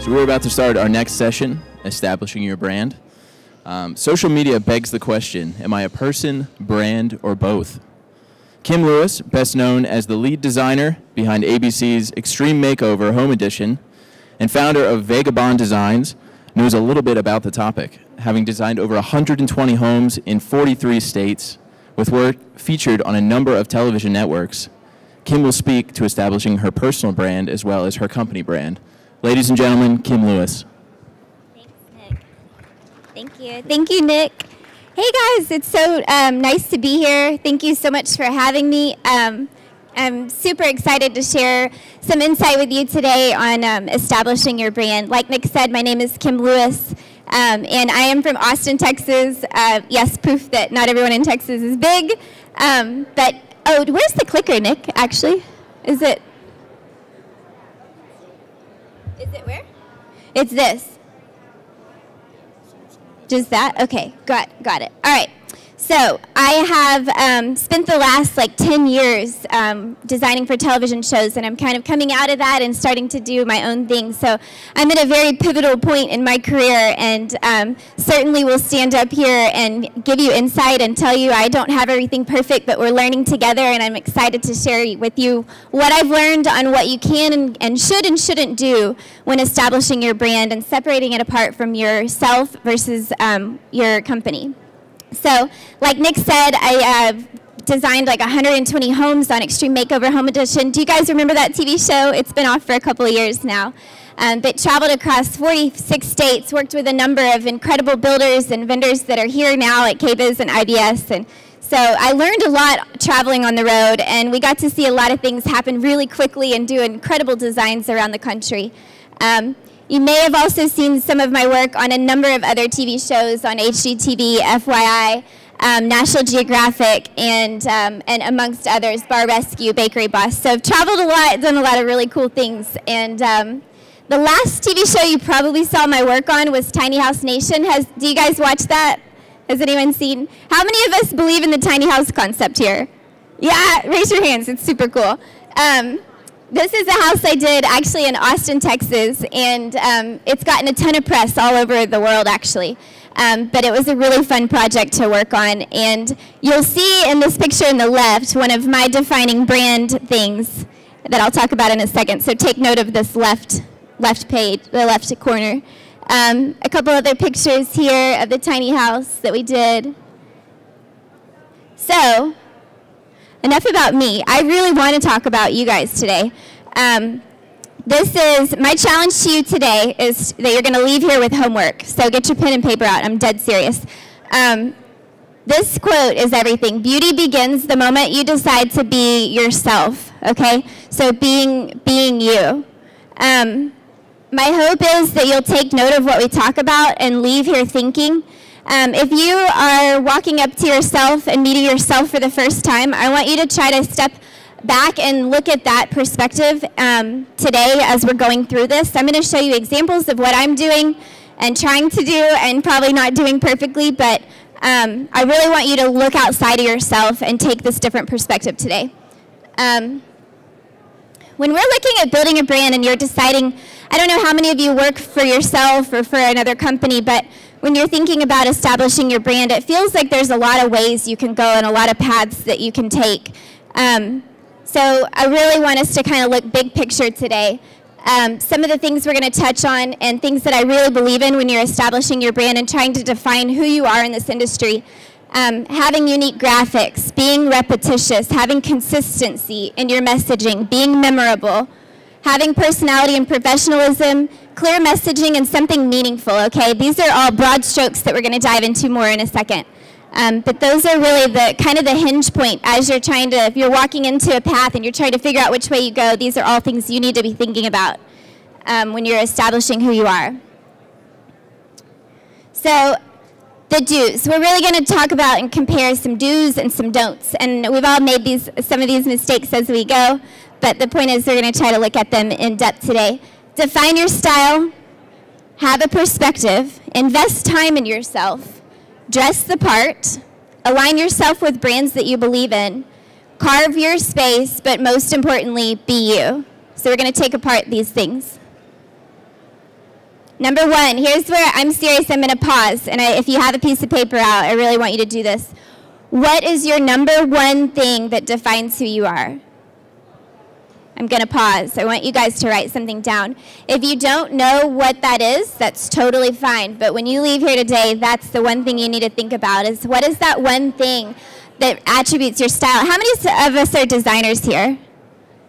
So we're about to start our next session, Establishing Your Brand. Social media begs the question, am I a person, brand, or both? Kim Lewis, best known as the lead designer behind ABC's Extreme Makeover Home Edition and founder of Vagabond Designs, knows a little bit about the topic, having designed over 120 homes in 43 states with work featured on a number of television networks. Kim will speak to establishing her personal brand as well as her company brand. Ladies and gentlemen, Kim Lewis. Thanks, Nick. Thank you. Thank you, Nick. Hey, guys. It's so nice to be here. Thank you so much for having me. I'm super excited to share some insight with you today on establishing your brand. Like Nick said, my name is Kim Lewis, and I am from Austin, Texas. Yes, proof that not everyone in Texas is big. But, oh, where's the clicker, Nick, actually? Is it where? It's this. Just that? Okay, got it. All right. So I have spent the last 10 years designing for television shows, and I'm kind of coming out of that and starting to do my own thing. So I'm at a very pivotal point in my career, and certainly will stand up here and give you insight and tell you I don't have everything perfect, but we're learning together, and I'm excited to share with you what I've learned on what you can and shouldn't do when establishing your brand and separating it apart from yourself versus your company. So, like Nick said, I designed 120 homes on Extreme Makeover Home Edition. Do you guys remember that TV show? It's been off for a couple of years now. But traveled across 46 states, worked with a number of incredible builders and vendors that are here now, like KBIS and IBS. And so I learned a lot traveling on the road, and we got to see a lot of things happen really quickly and do incredible designs around the country. You may have also seen some of my work on a number of other TV shows on HGTV, FYI, National Geographic, and amongst others, Bar Rescue, Bakery Boss. So I've traveled a lot, done a lot of really cool things. And the last TV show you probably saw my work on was Tiny House Nation. Do you guys watch that? Has anyone seen? How many of us believe in the tiny house concept here? Yeah, raise your hands. It's super cool. This is a house I did actually in Austin, Texas, and it's gotten a ton of press all over the world, actually. But it was a really fun project to work on, and you'll see in this picture on the left one of my defining brand things that I'll talk about in a second. So take note of this left page, the left corner. A couple other pictures here of the tiny house that we did. So, enough about me. I really want to talk about you guys today. This is, my challenge to you today is that you're going to leave here with homework. So get your pen and paper out. I'm dead serious. This quote is everything. Beauty begins the moment you decide to be yourself, okay? So being you. My hope is that you'll take note of what we talk about and leave here thinking. If you are walking up to yourself and meeting yourself for the first time, I want you to try to step back and look at that perspective today as we're going through this. I'm going to show you examples of what I'm doing and trying to do and probably not doing perfectly, but I really want you to look outside of yourself and take this different perspective today. When we're looking at building a brand and you're deciding, I don't know how many of you work for yourself or for another company, but when you're thinking about establishing your brand, it feels like there's a lot of ways you can go and a lot of paths that you can take. So I really want us to kind of look big picture today. Some of the things we're going to touch on and things that I really believe in when you're establishing your brand and trying to define who you are in this industry. Having unique graphics, being repetitious, having consistency in your messaging, being memorable, having personality and professionalism, clear messaging, and something meaningful, okay? These are all broad strokes that we're going to dive into more in a second. But those are really the kind of the hinge point as you're trying to, if you're walking into a path and you're trying to figure out which way you go, these are all things you need to be thinking about when you're establishing who you are. So the do's. We're really going to talk about and compare some do's and some don'ts. And we've all made some of these mistakes as we go, but the point is we're going to try to look at them in depth today. Define your style, have a perspective, invest time in yourself, dress the part, align yourself with brands that you believe in, carve your space, but most importantly, be you. So we're going to take apart these things. Number one, here's where I'm serious. I'm going to pause. And if you have a piece of paper out, I really want you to do this. What is your number one thing that defines who you are? I'm going to pause. I want you guys to write something down. If you don't know what that is, that's totally fine. But when you leave here today, that's the one thing you need to think about is what is that one thing that attributes your style? How many of us are designers here?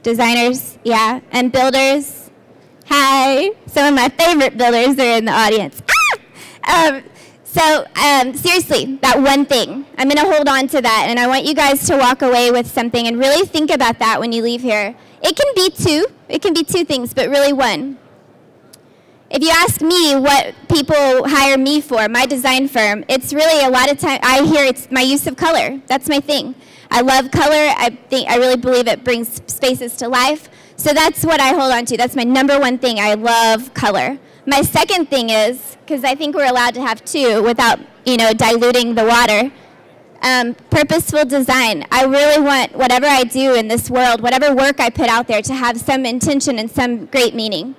Designers, yeah. And builders? Hi. Some of my favorite builders are in the audience. Seriously, that one thing. I'm going to hold on to that, and I want you guys to walk away with something and really think about that when you leave here. It can be two. It can be two things, but really one. If you ask me what people hire me for, my design firm, it's really a lot of time, I hear it's my use of color. That's my thing. I love color. I really believe it brings spaces to life. So that's what I hold on to. That's my number one thing. I love color. My second thing is, because I think we're allowed to have two without, diluting the water, purposeful design. I really want whatever I do in this world, whatever work I put out there, to have some intention and some great meaning.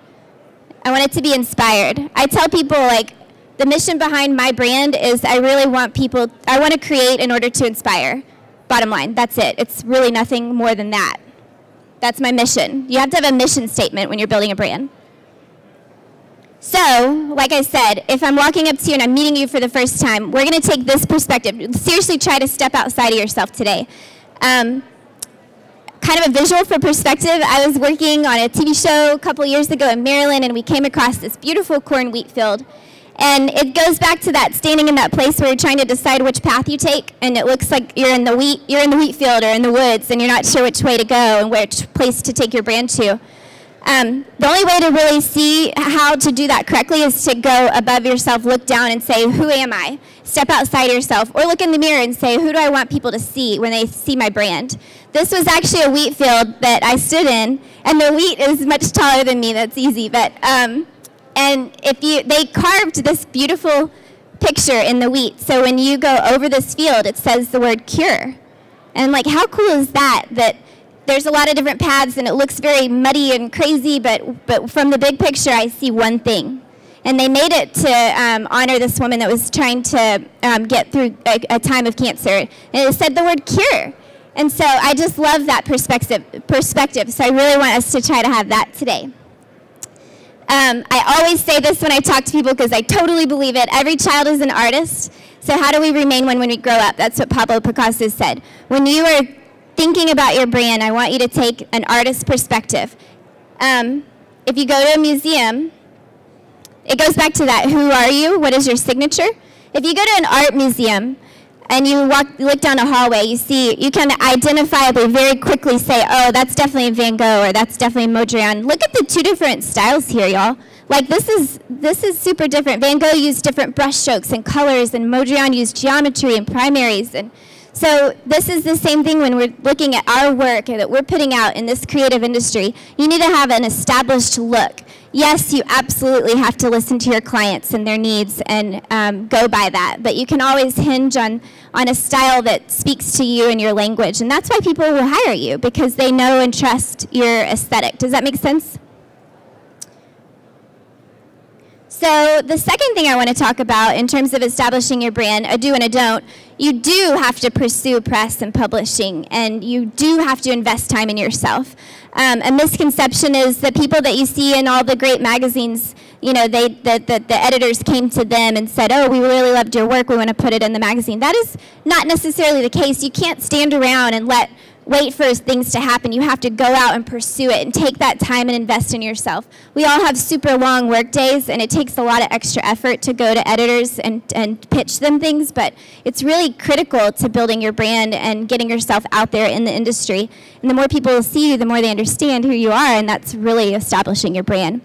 I want it to be inspired. I tell people, the mission behind my brand is I want to create in order to inspire. Bottom line, that's it. It's really nothing more than that. That's my mission. You have to have a mission statement when you're building a brand. So, like I said, if I'm walking up to you and I'm meeting you for the first time, we're going to take this perspective. Seriously, try to step outside of yourself today. Kind of a visual for perspective. I was working on a TV show a couple years ago in Maryland, and we came across this beautiful corn wheat field. And it goes back to that standing in that place where you're trying to decide which path you take, and it looks like you're in the wheat field or in the woods, and you're not sure which way to go and which place to take your brand to. The only way to really see how to do that correctly is to go above yourself, look down and say, who am I? Step outside yourself, or look in the mirror and say, who do I want people to see when they see my brand? This was actually a wheat field that I stood in, and the wheat is much taller than me. That's easy, but and they carved this beautiful picture in the wheat. So when you go over this field, it says the word cure. And how cool is that? That there's a lot of different paths, and it looks very muddy and crazy, but from the big picture, I see one thing. And they made it to honor this woman that was trying to get through a time of cancer. And it said the word cure. And so I just love that perspective. So I really want us to try to have that today. I always say this when I talk to people because I totally believe it. Every child is an artist. So how do we remain when we grow up? That's what Pablo Picasso said. When you are thinking about your brand, I want you to take an artist's perspective. If you go to a museum, it goes back to that. Who are you? What is your signature? If you go to an art museum and you look down a hallway, you can identifiably very quickly say, oh, that's definitely Van Gogh or that's definitely Mondrian. Look at the two different styles here, y'all. This is super different. Van Gogh used different brush strokes and colors, and Mondrian used geometry and primaries. And so this is the same thing when we're looking at our work that we're putting out in this creative industry. You need to have an established look. Yes, you absolutely have to listen to your clients and their needs and go by that. But you can always hinge on a style that speaks to you and your language. And that's why people will hire you, because they know and trust your aesthetic. Does that make sense? So the second thing I want to talk about in terms of establishing your brand, a do and a don't, you do have to pursue press and publishing, and you do have to invest time in yourself. A misconception is that people that you see in all the great magazines, the editors came to them and said, oh, we really loved your work, we want to put it in the magazine. That is not necessarily the case. You can't stand around and wait for things to happen. You have to go out and pursue it and take that time and invest in yourself. We all have super long work days, and it takes a lot of extra effort to go to editors and pitch them things, but it's really critical to building your brand and getting yourself out there in the industry. And the more people see you, the more they understand who you are, and that's really establishing your brand.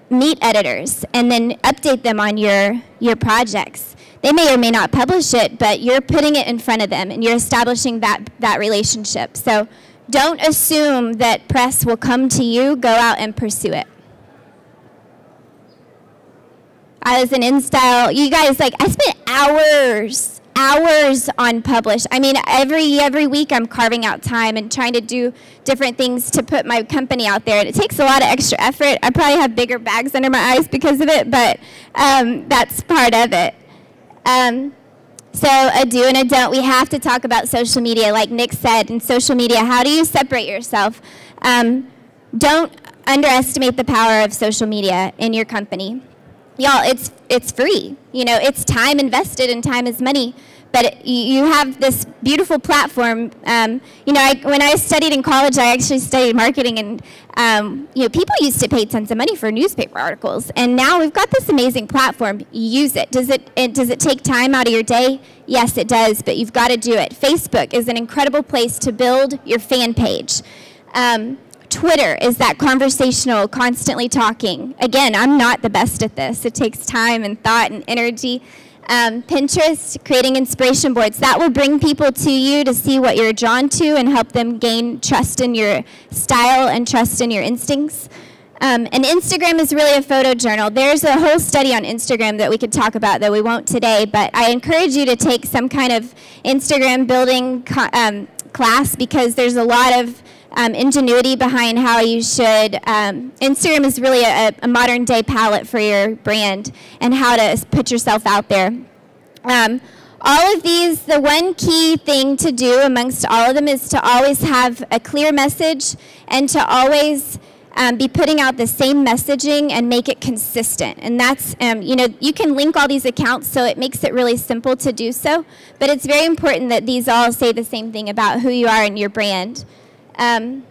Meet editors and then update them on your projects. They may or may not publish it, but you're putting it in front of them, and you're establishing that relationship. So don't assume that press will come to you. Go out and pursue it. I was an InStyle. You guys, I spent hours on Publish. I mean, every week I'm carving out time and trying to do different things to put my company out there. And it takes a lot of extra effort. I probably have bigger bags under my eyes because of it, but that's part of it. So a do and a don't. We have to talk about social media, like Nick said. In social media, how do you separate yourself? Don't underestimate the power of social media in your company. Y'all, it's free. You know, it's time invested, and time is money. But you have this beautiful platform. You know, when I studied in college, I actually studied marketing, and you know, people used to pay tons of money for newspaper articles, and now we've got this amazing platform. Use it. Does it take time out of your day? Yes, it does. But you've got to do it. Facebook is an incredible place to build your fan page. Twitter is that conversational, constantly talking. Again, I'm not the best at this. It takes time and thought and energy. Pinterest, creating inspiration boards. That will bring people to you to see what you're drawn to and help them gain trust in your style and trust in your instincts. And Instagram is really a photo journal. There's a whole study on Instagram that we could talk about that we won't today, but I encourage you to take some kind of Instagram building class, because there's a lot of ingenuity behind how you should. Instagram is really a modern day palette for your brand and how to put yourself out there. All of these, the one key thing to do amongst all of them is to always have a clear message and to always be putting out the same messaging and make it consistent. And that's, you know, you can link all these accounts, so it makes it really simple to do so. But it's very important that these all say the same thing about who you are and your brand. So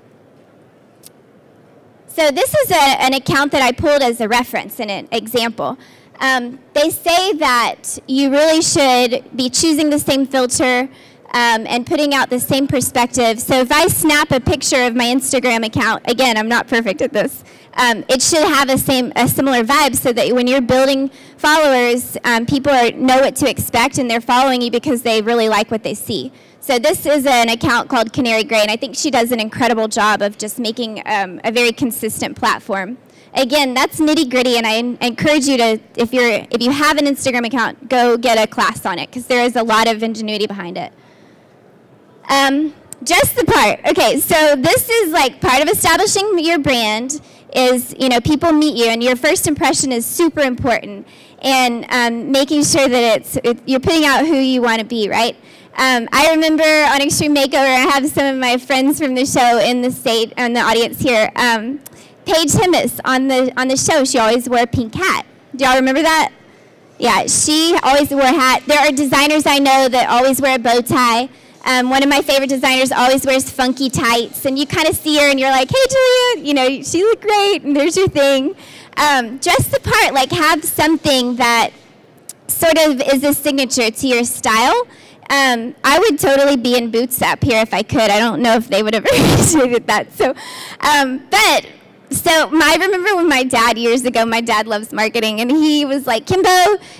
this is an account that I pulled as a reference and an example. They say that you really should be choosing the same filter and putting out the same perspective. So if I snap a picture of my Instagram account, again, I'm not perfect at this, it should have a similar vibe, so that when you're building followers, people know what to expect, and they're following you because they really like what they see. So this is an account called Canary Gray, and I think she does an incredible job of just making a very consistent platform. Again, that's nitty-gritty, and I encourage you to, if you have an Instagram account, go get a class on it, because there is a lot of ingenuity behind it. Just the part. Okay, so this is like part of establishing your brand is, you know, people meet you, and your first impression is super important, and making sure that you're putting out who you want to be, right? I remember on Extreme Makeover, I have some of my friends from the show in the audience here. Paige Himmis on the show, she always wore a pink hat. Do y'all remember that? Yeah, she always wore a hat. There are designers I know that always wear a bow tie. One of my favorite designers always wears funky tights, and you kind of see her and you're like, hey Julia, you know, she looked great, and there's your thing. Dress the part, like have something that sort of is a signature to your style. I would totally be in boots up here if I could. I don't know if they would have appreciated that. So, I remember when my dad, years ago, my dad loves marketing, and he was like, Kimbo,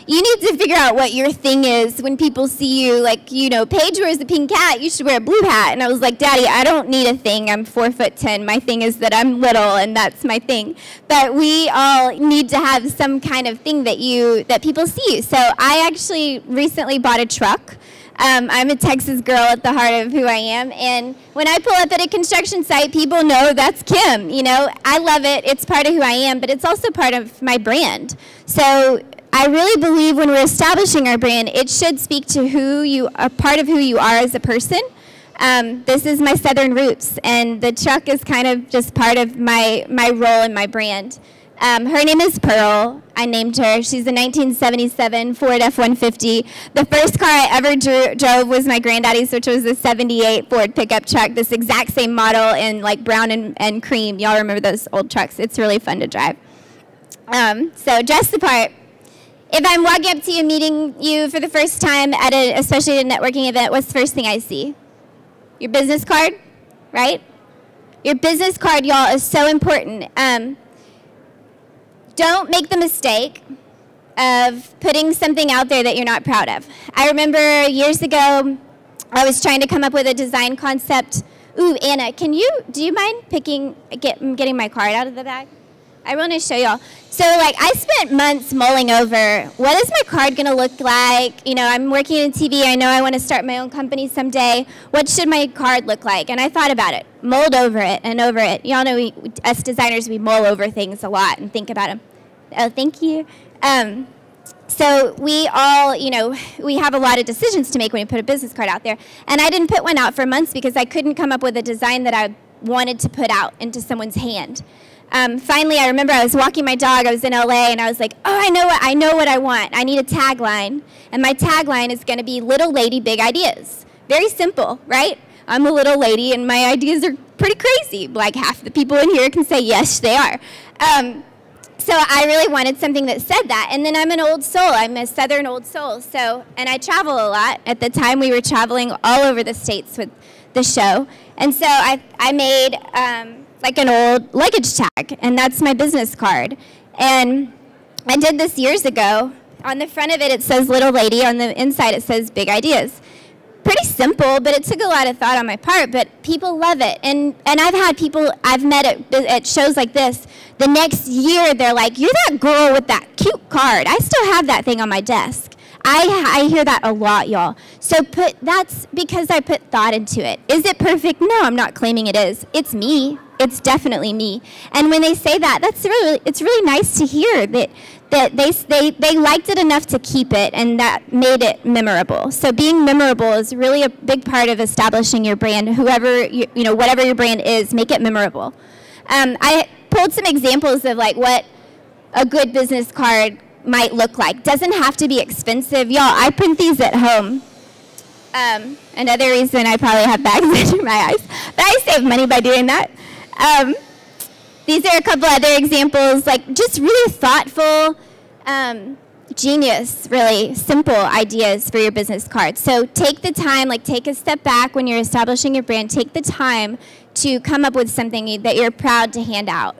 you need to figure out what your thing is when people see you. Like, you know, Paige wears a pink hat, you should wear a blue hat. And I was like, Daddy, I don't need a thing. I'm 4'10". My thing is that I'm little, and that's my thing. But we all need to have some kind of thing that people see you. So I actually recently bought a truck. I'm a Texas girl at the heart of who I am, and when I pull up at a construction site, people know that's Kim. You know, I love it. It's part of who I am, but it's also part of my brand. So I really believe when we're establishing our brand, it should speak to a part of who you are as a person. This is my Southern roots, and the truck is kind of just part of my role in my brand. Her name is Pearl. I named her. She's a 1977 Ford F-150. The first car I ever drove was my granddaddy's, which was a 78 Ford pickup truck, this exact same model in like brown and cream. Y'all remember those old trucks. It's really fun to drive. So dress the part. If I'm walking up to you, meeting you for the first time, especially at a networking event, what's the first thing I see? Your business card, right? Your business card, y'all, is so important. Don't make the mistake of putting something out there that you're not proud of. I remember years ago, I was trying to come up with a design concept. Ooh, Anna, do you mind getting my card out of the bag? I want to show y'all. So like I spent months mulling over, what is my card going to look like? You know, I'm working in TV. I know I want to start my own company someday. What should my card look like? And I thought about it, mulled over it and over it. Y'all know us designers, we mull over things a lot and think about them. Oh, thank you. So we all, you know, we have a lot of decisions to make when we put a business card out there. And I didn't put one out for months because I couldn't come up with a design that I wanted to put out into someone's hand. Finally, I remember I was walking my dog. I was in LA, and I was like, oh, I know what I want. I need a tagline, and my tagline is going to be "Little Lady, Big Ideas." Very simple, right? I'm a little lady, and my ideas are pretty crazy. Like half the people in here can say yes, they are. So I really wanted something that said that. And then I'm an old soul. I'm a Southern old soul. So, and I travel a lot. At the time, we were traveling all over the States with the show. And so I made like an old luggage tag, and that's my business card. And I did this years ago. On the front of it, it says Little Lady. On the inside, it says Big Ideas. Pretty simple, but it took a lot of thought on my part, but people love it. And I've had people I've met at shows like this, the next year they're like, you're that girl with that cute card. I still have that thing on my desk. I hear that a lot, y'all. So that's because I put thought into it. Is it perfect? No, I'm not claiming it is. It's me. It's definitely me. And when they say that, it's really nice to hear that they liked it enough to keep it, and that made it memorable. So being memorable is really a big part of establishing your brand. Whoever, whatever your brand is, make it memorable. I pulled some examples of like what a good business card might look like. Doesn't have to be expensive. Y'all, I print these at home. Another reason I probably have bags under my eyes, but I save money by doing that. These are a couple other examples, like just really thoughtful, genius, really simple ideas for your business card. So take the time, like take a step back when you're establishing your brand. Take the time to come up with something that you're proud to hand out.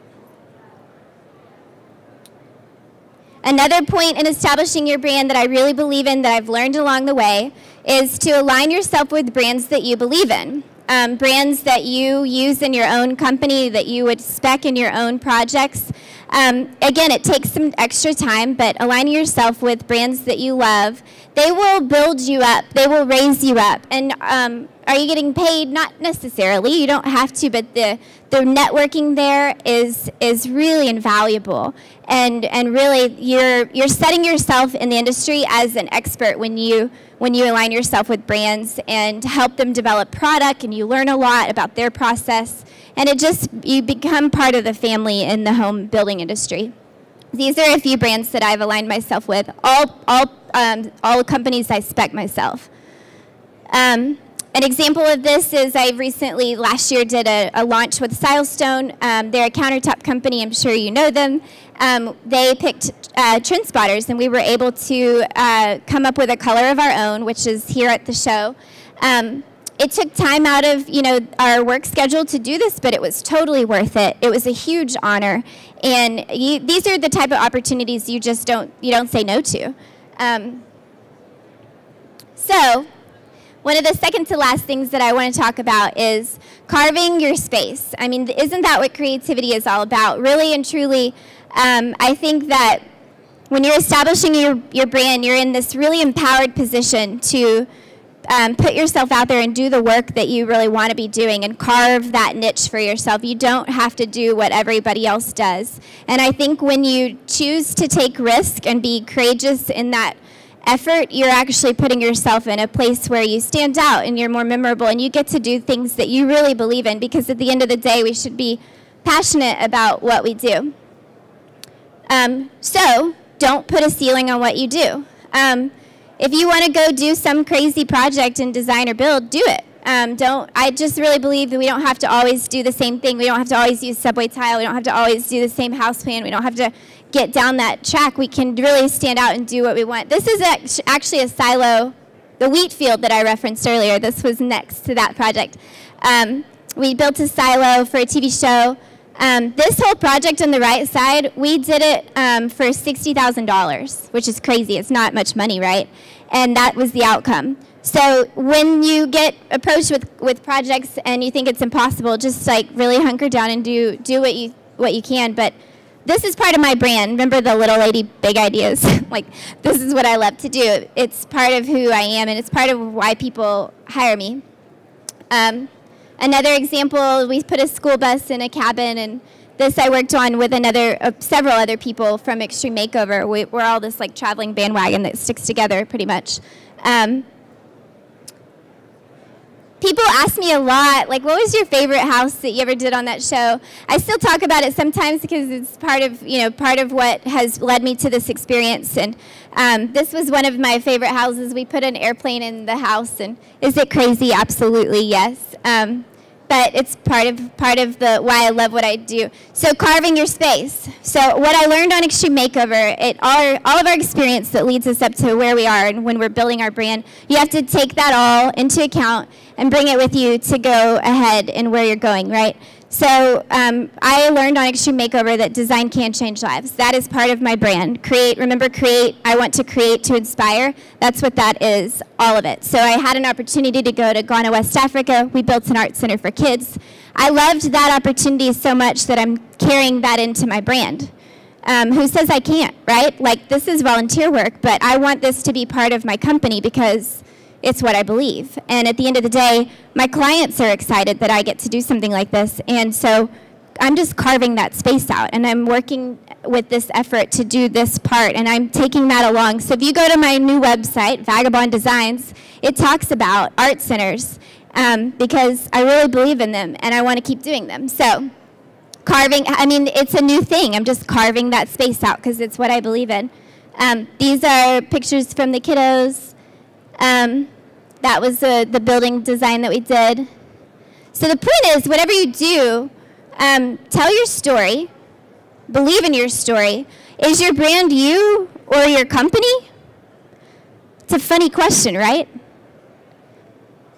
Another point in establishing your brand that I really believe in, that I've learned along the way, is to align yourself with brands that you believe in. Brands that you use in your own company, that you would spec in your own projects. Again, it takes some extra time, but aligning yourself with brands that you love, they will build you up. They will raise you up. And are you getting paid? Not necessarily. You don't have to, but the networking there is really invaluable. And really, you're setting yourself in the industry as an expert when you align yourself with brands and help them develop product, and you learn a lot about their process, and you become part of the family in the home building industry. These are a few brands that I've aligned myself with. All companies I spec myself. An example of this is I recently, last year, did a launch with Silestone. They're a countertop company. I'm sure you know them. They picked trend spotters, and we were able to come up with a color of our own, which is here at the show. It took time out of our work schedule to do this, but it was totally worth it. It was a huge honor, and these are the type of opportunities you just don't say no to. So one of the second to last things that I want to talk about is carving your space. I mean, isn't that what creativity is all about? Really and truly, I think that when you're establishing your brand, you're in this really empowered position to put yourself out there and do the work that you really want to be doing and carve that niche for yourself. You don't have to do what everybody else does. And I think when you choose to take risk and be courageous in that effort, you're actually putting yourself in a place where you stand out and you're more memorable, and you get to do things that you really believe in, because at the end of the day, we should be passionate about what we do. So don't put a ceiling on what you do. If you want to go do some crazy project in design or build, do it. I just really believe that we don't have to always do the same thing. We don't have to always use subway tile. We don't have to always do the same house plan. We don't have to get down that track. We can really stand out and do what we want. This is actually a silo, the wheat field that I referenced earlier. This was next to that project. We built a silo for a TV show. This whole project on the right side, we did it for $60,000, which is crazy. It's not much money, right? And that was the outcome. So when you get approached with projects and you think it's impossible, just like really hunker down and do what you can. But this is part of my brand. Remember the little lady, big ideas? Like, this is what I love to do. It's part of who I am, and it's part of why people hire me. Another example, we put a school bus in a cabin, and this I worked on with several other people from Extreme Makeover. We're all this like traveling bandwagon that sticks together pretty much. People ask me a lot, like, what was your favorite house that you ever did on that show? I still talk about it sometimes because it's part of what has led me to this experience. And this was one of my favorite houses. We put an airplane in the house, and is it crazy? Absolutely, yes. But it's part of the why I love what I do. So carving your space. So what I learned on Extreme Makeover, all of our experience that leads us up to where we are and when we're building our brand, you have to take that all into account and bring it with you to go ahead and where you're going, right? So I learned on Extreme Makeover that design can change lives. That is part of my brand. Create, remember create, I want to create to inspire. That's what that is, all of it. So I had an opportunity to go to Ghana, West Africa. We built an art center for kids. I loved that opportunity so much that I'm carrying that into my brand. Who says I can't, right? Like, this is volunteer work, but I want this to be part of my company because it's what I believe. And at the end of the day, my clients are excited that I get to do something like this. And so I'm just carving that space out. And I'm working with this effort to do this part. And I'm taking that along. So if you go to my new website, Vagabond Designs, it talks about art centers because I really believe in them. And I want to keep doing them. So carving, I mean, it's a new thing. I'm just carving that space out because it's what I believe in. These are pictures from the kiddos. That was the building design that we did. So the point is, whatever you do, tell your story, believe in your story. Is your brand you or your company? It's a funny question, right?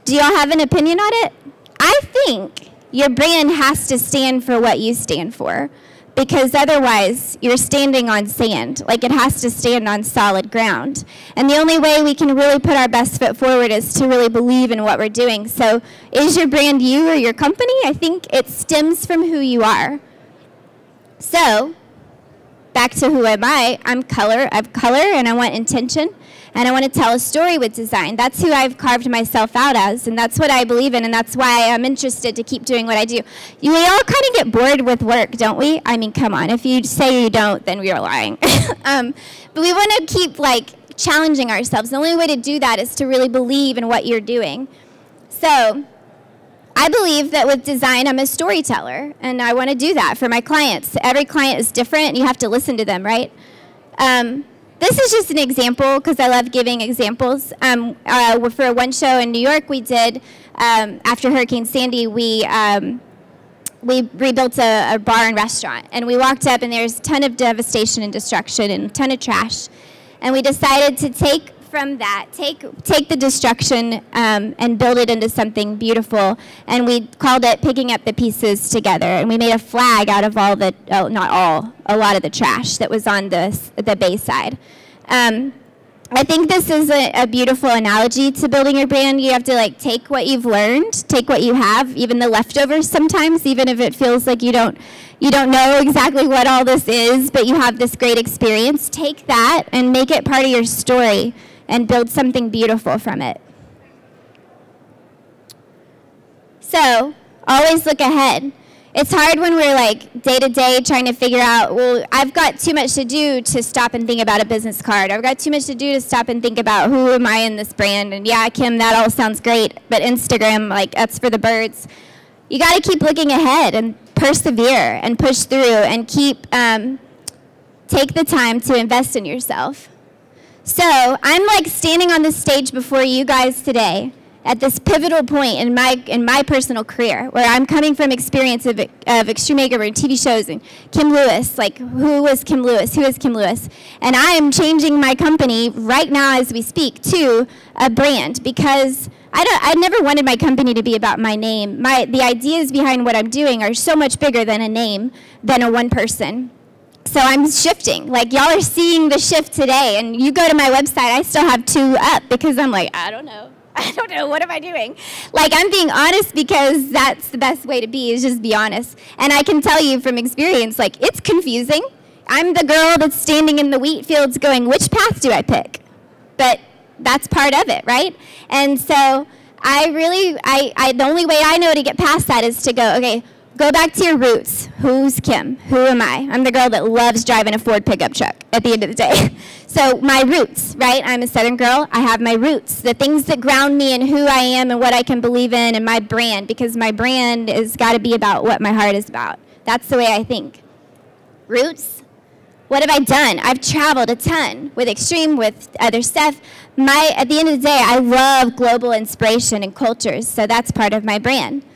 Do y'all have an opinion on it? I think your brand has to stand for what you stand for, because otherwise you're standing on sand. Like, it has to stand on solid ground. And the only way we can really put our best foot forward is to really believe in what we're doing. So is your brand you or your company? I think it stems from who you are. So back to who am I? I'm color. I have color, and I want intention. And I want to tell a story with design. That's who I've carved myself out as, and that's what I believe in, and that's why I'm interested to keep doing what I do. We all kind of get bored with work, don't we? I mean, come on. If you say you don't, then we're lying. But we want to keep, like, challenging ourselves. The only way to do that is to really believe in what you're doing. So I believe that with design, I'm a storyteller, and I want to do that for my clients. Every client is different, and you have to listen to them, right? This is just an example because I love giving examples. For one show in New York, we did, after Hurricane Sandy, we rebuilt a bar and restaurant. And we walked up, and there's a ton of devastation and destruction and a ton of trash. And we decided to take from that, take the destruction and build it into something beautiful. And we called it Picking Up the Pieces Together. And we made a flag out of all the, oh, not all, a lot of the trash that was on the bay side. I think this is a beautiful analogy to building your brand. You have to, like, take what you've learned, take what you have, even the leftovers sometimes, even if it feels like you don't know exactly what all this is, but you have this great experience. Take that and make it part of your story and build something beautiful from it. So always look ahead. It's hard when we're, like, day to day trying to figure out, well, I've got too much to do to stop and think about a business card. I've got too much to do to stop and think about who am I in this brand. And yeah, Kim, that all sounds great, but Instagram, like, that's for the birds. You got to keep looking ahead and persevere and push through and keep, take the time to invest in yourself. So I'm, like, standing on this stage before you guys today at this pivotal point in my personal career, where I'm coming from experience of Extreme Makeover and TV shows and Kim Lewis, like, who was Kim Lewis? Who is Kim Lewis? And I am changing my company right now as we speak to a brand, because I never wanted my company to be about my name. The ideas behind what I'm doing are so much bigger than a name, than a one person. So I'm shifting. Like, y'all are seeing the shift today, and you go to my website, I still have 2 up because I'm like, I don't know, what am I doing? Like, I'm being honest because that's the best way to be, is just be honest. And I can tell you from experience, like, it's confusing. I'm the girl that's standing in the wheat fields going, which path do I pick? But that's part of it, right? And so the only way I know to get past that is to go, okay, go back to your roots. Who's Kim? Who am I? I'm the girl that loves driving a Ford pickup truck at the end of the day. So my roots, right? I'm a Southern girl. I have my roots, the things that ground me and who I am and what I can believe in, and my brand, because my brand has got to be about what my heart is about. That's the way I think. Roots. What have I done? I've traveled a ton with Extreme, with other stuff. At the end of the day, I love global inspiration and cultures, so that's part of my brand.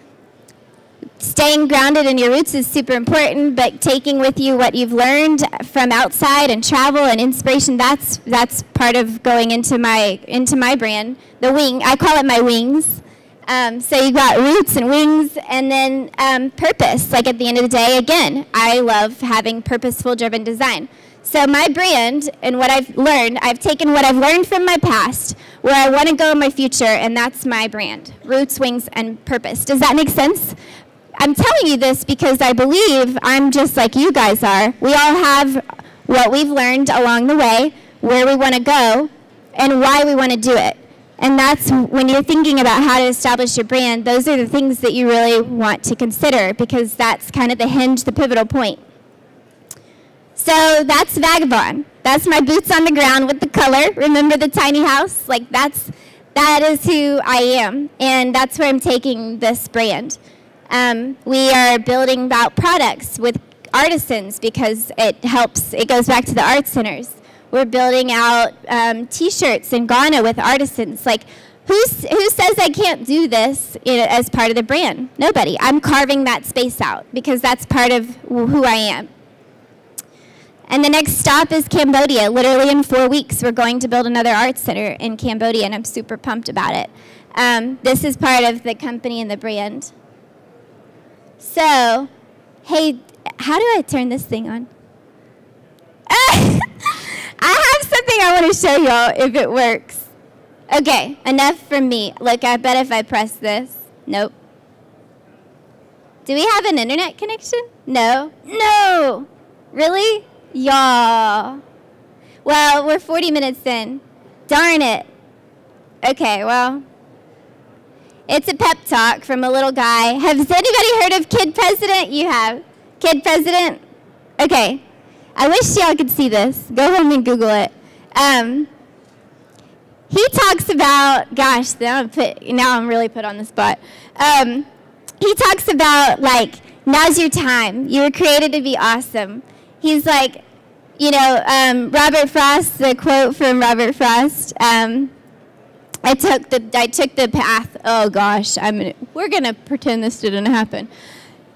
Staying grounded in your roots is super important, but taking with you what you've learned from outside and travel and inspiration, that's part of going into my brand. The wing, I call it my wings. So you got roots and wings, and then purpose. Like at the end of the day, again, I love having purposeful driven design. So my brand and what I've taken what I've learned from my past, where I want to go in my future, and that's my brand. Roots, wings, and purpose. Does that make sense? I'm telling you this because I believe I'm just like you guys are. We all have what we've learned along the way, where we want to go, and why we want to do it. And that's when you're thinking about how to establish your brand, those are the things that you really want to consider, because that's kind of the hinge, the pivotal point. So that's Vagabond. That's my boots on the ground with the color. Remember the tiny house? Like that is who I am, and that's where I'm taking this brand. We are building out products with artisans because it goes back to the art centers. We're building out T-shirts in Ghana with artisans. Like, who says I can't do this as part of the brand? Nobody. I'm carving that space out because that's part of who I am. And the next stop is Cambodia. Literally in 4 weeks, we're going to build another art center in Cambodia, and I'm super pumped about it. This is part of the company and the brand. So, hey, how do I turn this thing on? I have something I want to show y'all if it works. Okay, enough from me. Look, I bet if I press this. Nope. Do we have an internet connection? No. No! Really? Y'all. Well, we're 40 minutes in. Darn it. Okay, well. It's a pep talk from a little guy. Has anybody heard of Kid President? You have. Kid President? Okay. I wish y'all could see this. Go home and Google it. He talks about, gosh, now I'm really put on the spot. He talks about, like, now's your time. You were created to be awesome. He's like, you know, Robert Frost, the quote from Robert Frost, I took the path. Oh gosh, we're gonna pretend this didn't happen.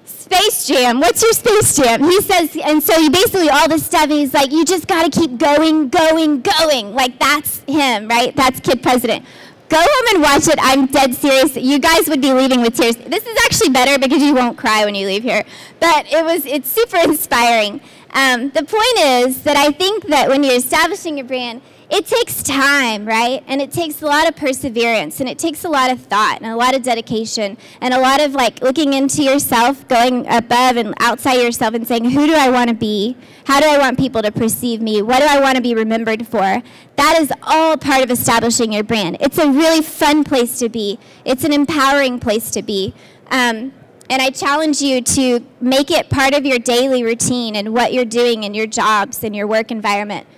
Space Jam. What's your Space Jam? He says, and so you basically all this stuff. He's like, you just gotta keep going, going, going. Like that's him, right? That's Kid President. Go home and watch it. I'm dead serious. You guys would be leaving with tears. This is actually better because you won't cry when you leave here. But it's super inspiring. The point is that I think that when you're establishing your brand, it takes time, right? And it takes a lot of perseverance, and it takes a lot of thought and a lot of dedication and a lot of like looking into yourself, going above and outside yourself and saying, who do I want to be? How do I want people to perceive me? What do I want to be remembered for? That is all part of establishing your brand. It's a really fun place to be. It's an empowering place to be. And I challenge you to make it part of your daily routine and what you're doing in your jobs and your work environment.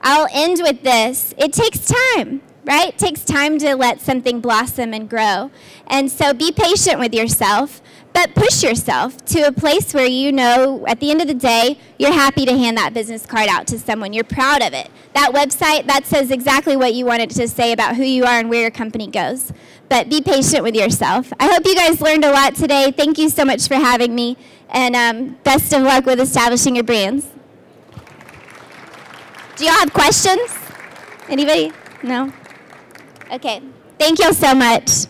I'll end with this. It takes time, right? It takes time to let something blossom and grow. And so be patient with yourself, but push yourself to a place where you know at the end of the day, you're happy to hand that business card out to someone. You're proud of it. That website, that says exactly what you wanted to say about who you are and where your company goes. But be patient with yourself. I hope you guys learned a lot today. Thank you so much for having me. And best of luck with establishing your brands. Do y'all have questions? Anybody? No? Okay. Thank y'all so much.